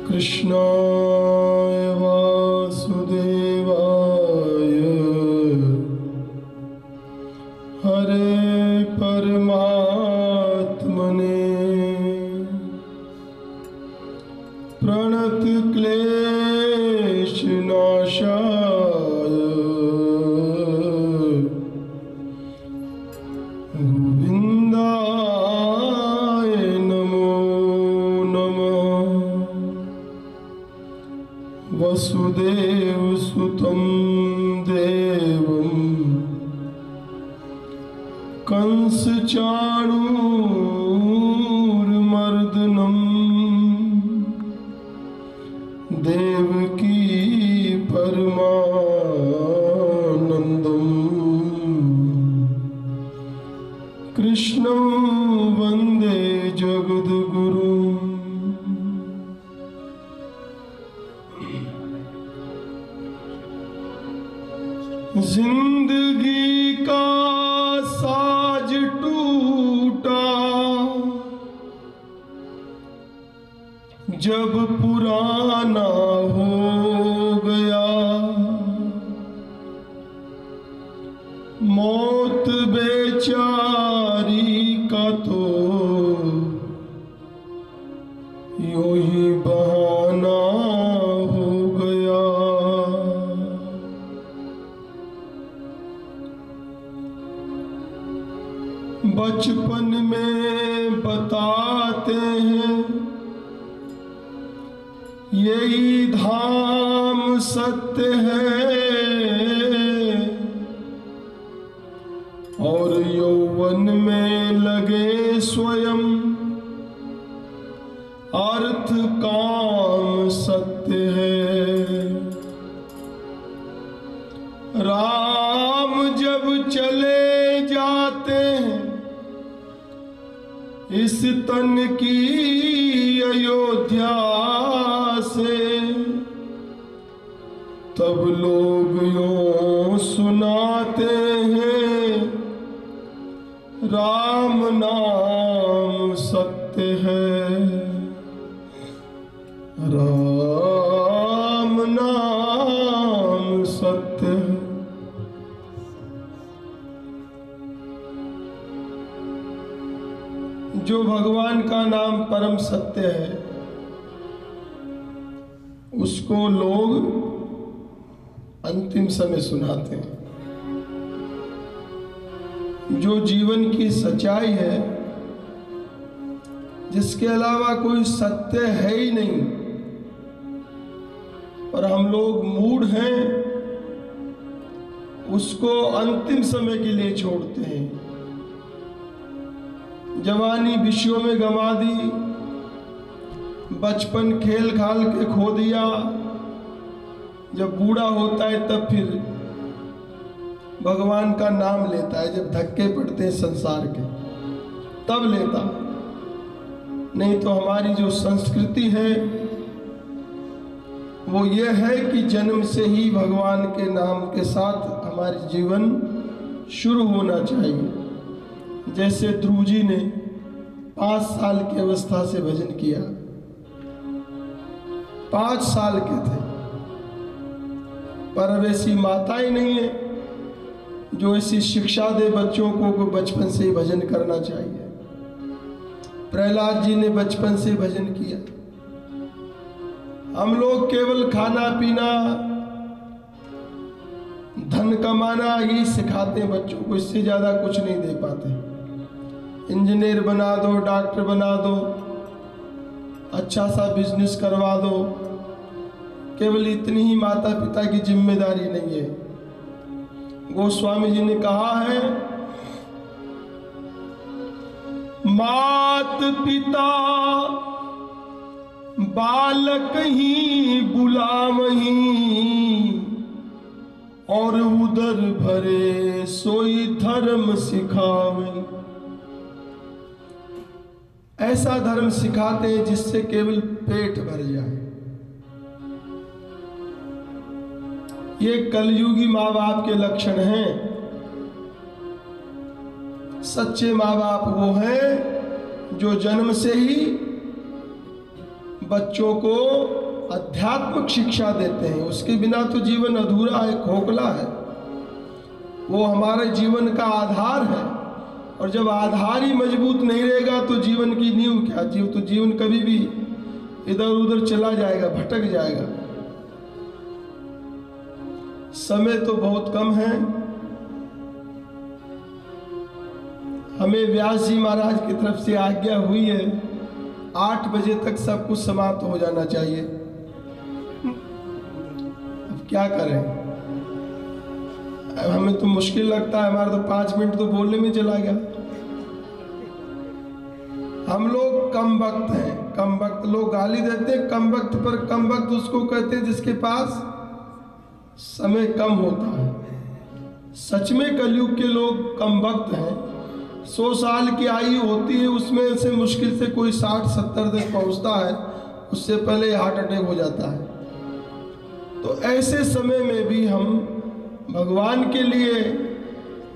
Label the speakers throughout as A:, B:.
A: कृष्णाय वासुदेवाय हरे परमात्मने प्रणत क्लेशनाशाय गोविन्दाय नमो नमः। वसुदेवसुतं देवं कंसचाणूरमर्दनम् देवकी परमानन्दम् कृष्णं वन्दे जगद्गुरुम्। जिंदगी का साज टूटा जब पुराना हो गया, मौत बेचारी का तो यूं ही बहाना हो गया। बचपन में बताते हैं यही धाम सत्य है, और यौवन में लगे स्वयं अर्थ काम सत्य है। राम जब चले जाते हैं इस तन की अयोध्या से, तब लोग यूं सुनाते हैं राम नाम सत्य है, राम नाम सत्य है। जो भगवान का नाम परम सत्य है उसको लोग अंतिम समय सुनाते हैं। जो जीवन की सच्चाई है, जिसके अलावा कोई सत्य है ही नहीं, और हम लोग मूढ़ हैं, उसको अंतिम समय के लिए छोड़ते हैं। जवानी विषयों में गंवा दी, बचपन खेल खाल के खो दिया, जब बूढ़ा होता है तब फिर भगवान का नाम लेता है। जब धक्के पड़ते हैं संसार के तब लेता, नहीं तो हमारी जो संस्कृति है वो ये है कि जन्म से ही भगवान के नाम के साथ हमारी जीवन शुरू होना चाहिए। जैसे ध्रुव जी ने 5 साल की अवस्था से भजन किया, 5 साल के थे, पर अब ऐसी माताएं नहीं है जो ऐसी शिक्षा दे बच्चों को बचपन से ही भजन करना चाहिए। प्रहलाद जी ने बचपन से भजन किया। हम लोग केवल खाना पीना धन कमाना ही सिखाते हैं बच्चों को, इससे ज्यादा कुछ नहीं दे पाते। इंजीनियर बना दो, डॉक्टर बना दो, अच्छा सा बिजनेस करवा दो, केवल इतनी ही माता पिता की जिम्मेदारी नहीं है। गोस्वामी जी ने कहा है, मात पिता बालक ही बुलावही, और उदर भरे सोई धर्म सिखावही। ऐसा धर्म सिखाते हैं जिससे केवल पेट भर जाए। ये कलयुगी माँ बाप के लक्षण हैं। सच्चे माँ बाप वो हैं जो जन्म से ही बच्चों को आध्यात्मिक शिक्षा देते हैं, उसके बिना तो जीवन अधूरा है, खोखला है। वो हमारे जीवन का आधार है, और जब आधार ही मजबूत नहीं रहेगा तो जीवन की नींव क्या? जीवन कभी भी इधर उधर चला जाएगा, भटक जाएगा। समय तो बहुत कम है। हमें व्यास जी महाराज की तरफ से आज्ञा हुई है 8 बजे तक सब कुछ समाप्त हो जाना चाहिए। अब क्या करें? अब हमें तो मुश्किल लगता है, हमारा तो 5 मिनट तो बोलने में चला गया। हम लोग कम वक्त हैं, कम वक्त। लोग गाली देते हैं कम वक्त पर। कम वक्त उसको कहते हैं जिसके पास समय कम होता है। सच में कलयुग के लोग कम वक्त हैं। 100 साल की आयु होती है, उसमें से मुश्किल से कोई 60-70 तक पहुंचता है, उससे पहले हार्ट अटैक हो जाता है। तो ऐसे समय में भी हम भगवान के लिए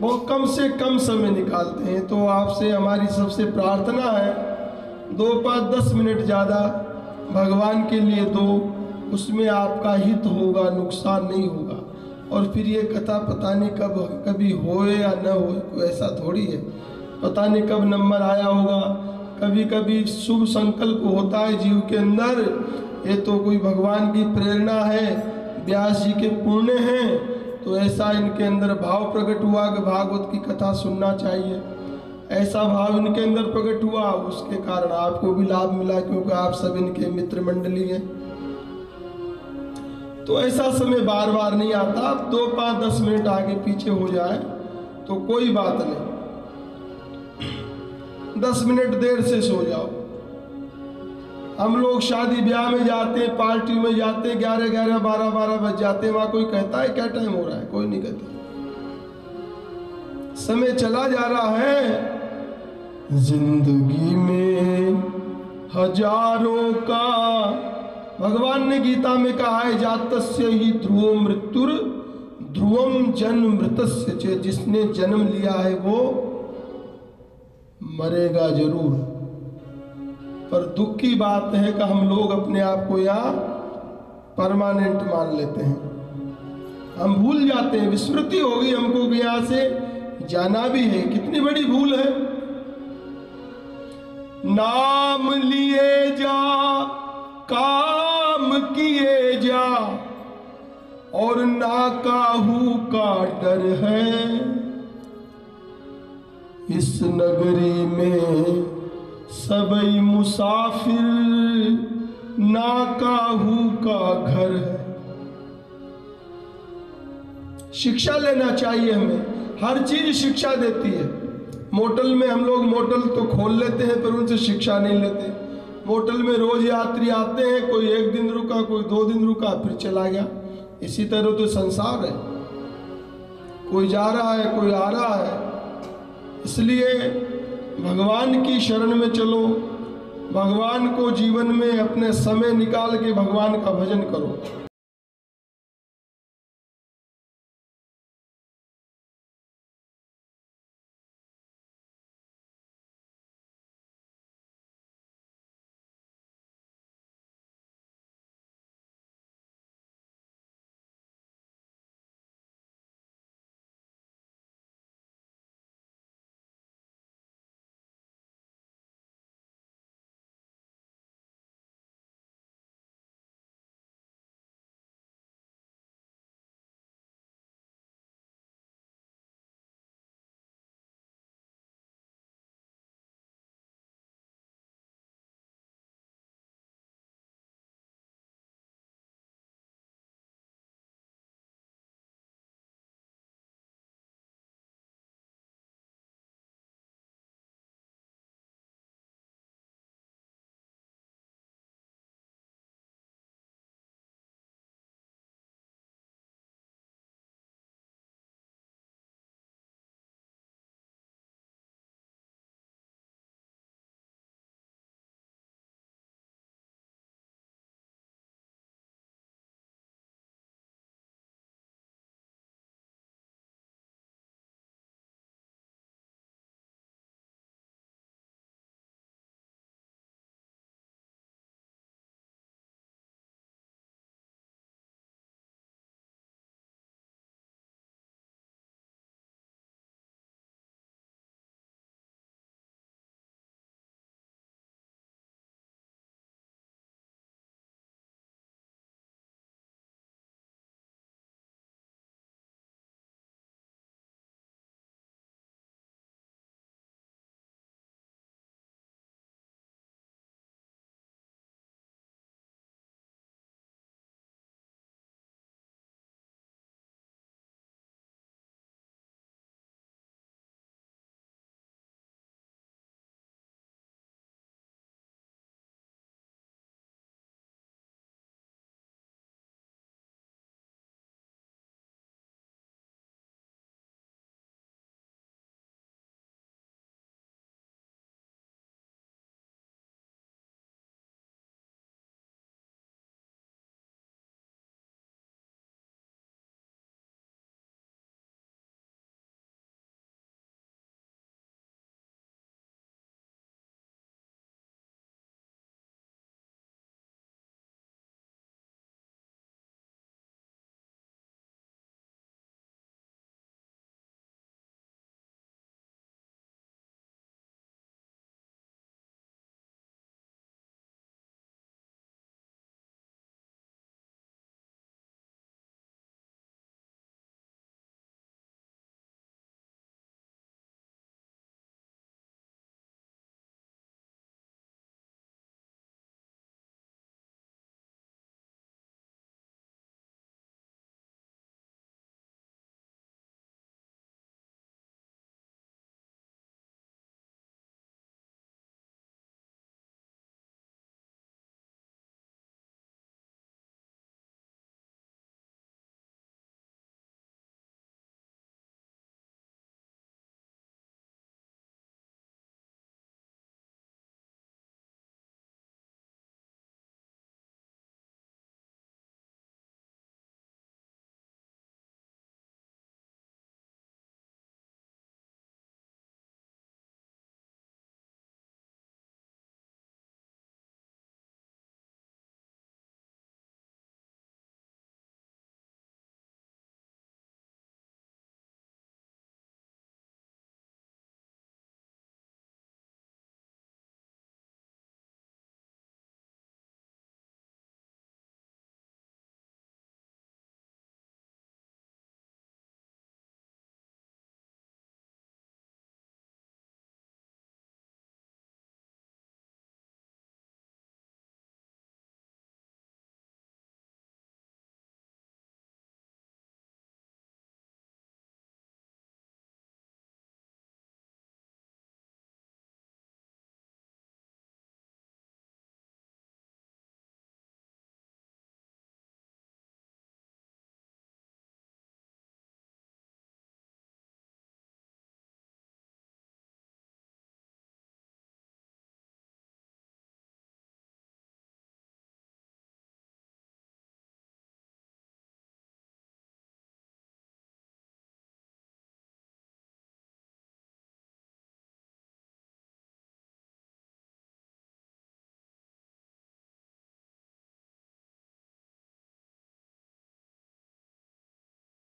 A: बहुत कम से कम समय निकालते हैं। तो आपसे हमारी सबसे प्रार्थना है 2, 5, 10 मिनट ज़्यादा भगवान के लिए दो, उसमें आपका हित होगा, नुकसान नहीं होगा। और फिर ये कथा पता नहीं कब कभी होए या न होए, कोई ऐसा थोड़ी है। पता नहीं कब नंबर आया होगा। कभी कभी शुभ संकल्प होता है जीव के अंदर, ये तो कोई भगवान की प्रेरणा है, व्यास जी के पुण्य हैं, तो ऐसा इनके अंदर भाव प्रकट हुआ कि भागवत की कथा सुनना चाहिए। ऐसा भाव इनके अंदर प्रकट हुआ, उसके कारण आपको भी लाभ मिला, क्योंकि आप सब इनके मित्र मंडली हैं। तो ऐसा समय बार बार नहीं आता। 2, 5, 10 मिनट आगे पीछे हो जाए तो कोई बात नहीं। 10 मिनट देर से सो जाओ। हम लोग शादी ब्याह में जाते हैं, पार्टी में जाते हैं, 11, 12 बज जाते हैं। वहां कोई कहता है क्या टाइम हो रहा है? कोई नहीं कहता। समय चला जा रहा है। जिंदगी में हजारों का, भगवान ने गीता में कहा है, जातस्य ही ध्रुवो मृत्युर ध्रुवम जन्म मृतस्य च। जिसने जन्म लिया है वो मरेगा जरूर। पर दुख की बात है कि हम लोग अपने आप को यहाँ परमानेंट मान लेते हैं। हम भूल जाते हैं, विस्मृति हो गई हमको कि यहाँ से जाना भी है। कितनी बड़ी भूल है। नाम लिए जा, काम किए जा, और ना काहू का डर है। इस नगरी में सबई मुसाफिर, ना काहू का घर है। शिक्षा लेना चाहिए हमें। हर चीज शिक्षा देती है। मोटल में हम लोग मोटल तो खोल लेते हैं, पर उनसे शिक्षा नहीं लेते। मोटल में रोज यात्री आते हैं, कोई 1 दिन रुका, कोई 2 दिन रुका, फिर चला गया। इसी तरह तो संसार है, कोई जा रहा है, कोई आ रहा है। इसलिए भगवान की शरण में चलो, भगवान को जीवन में अपने समय निकाल के भगवान का भजन करो।